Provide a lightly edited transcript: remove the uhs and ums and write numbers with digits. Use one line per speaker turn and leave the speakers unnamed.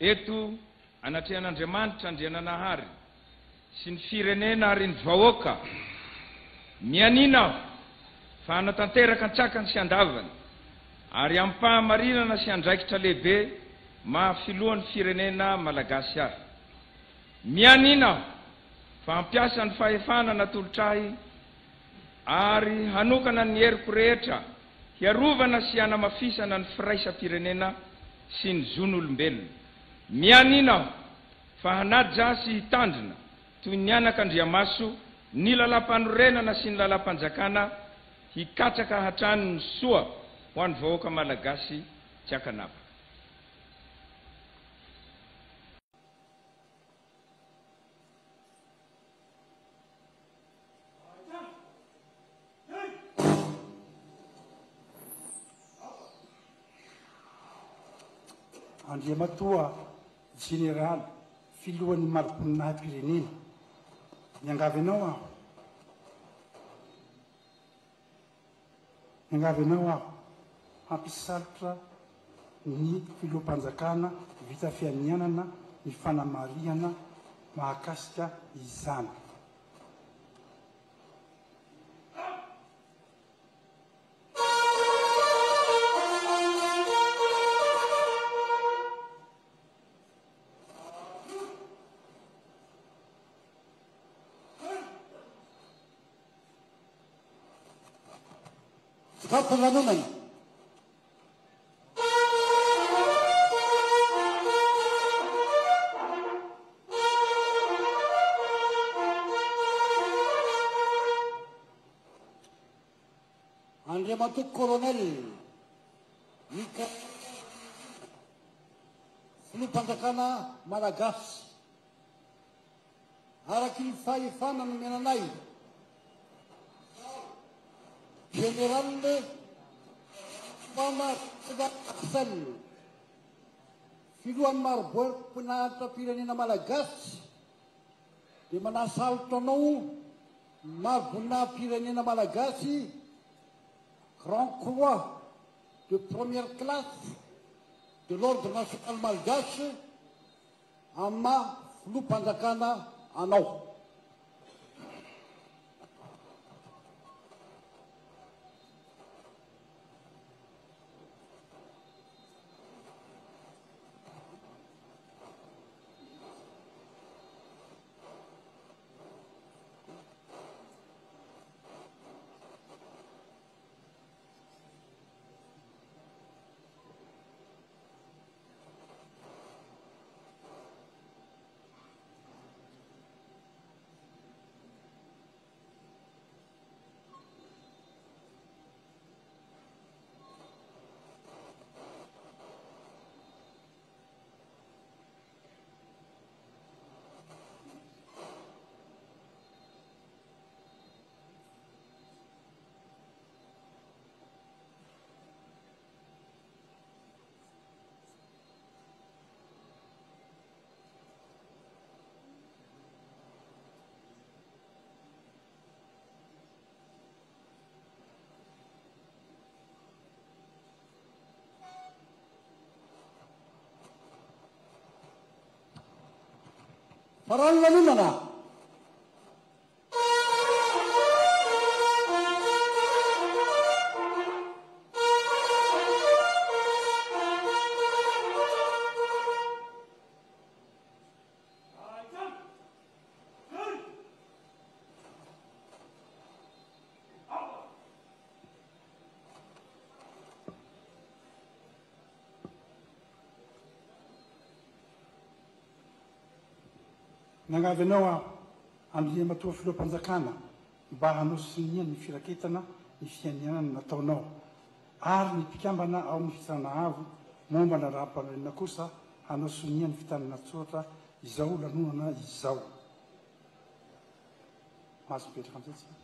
eto anatrehan'Andriamanitra Andriananahary sy ny firenena ary ny vahoaka mianina aho fa hanatanteraka an-tsakany sy andavany ary ampahamarinana sy andraikitra lehibe mahafilohan'ny firenena malagasy ahy. Mianina aho fa hampiasa ny fahefana natolotrahy ary hanokana ny heriko rehetra hiarovana sy hanamafisana ny firaisam-pirenena sy ny zon'olombelona. Mianina aho fa hanaja sy hitandrina toy ny anak'Andriamaso ny lalam-panorenana sy ny lalam-panjakana hikatraka hatrany ny soa ho an'ny vahoaka malagasy tsy hakanapa.
Andriamatoa Général filohan'ny mari-poninahim-pirenena, miangavinao aho. Miangavinao aho hampisalotra ny filoham-panjakana vita fianianana ny fanamarihana mahakasika izany.
Panganonan. Andriamatoa Colonel Mika filoham-panjakana malagasy araky ny fahefana no menanay Général Axel filohan'ny mari-poninahim-pirenena malagasy dia manasalotra anao mari-poninahim-pirenena malagasy Grand Croix de première classe de l'ordre national malgache amma filoham-panjakana anao. Paranganunana.
Nangavinao aho Andriamatoa filoham-panjakana mba hanosoniana ny firaketana ny fianianana nataonao ary ny mpikambana ao ny fitanahavo momba na raha-panorenana kosa hanosoniana ny fitanana tsotra izao lanonana izao. Mahazo mipetraka amin'izay tsika.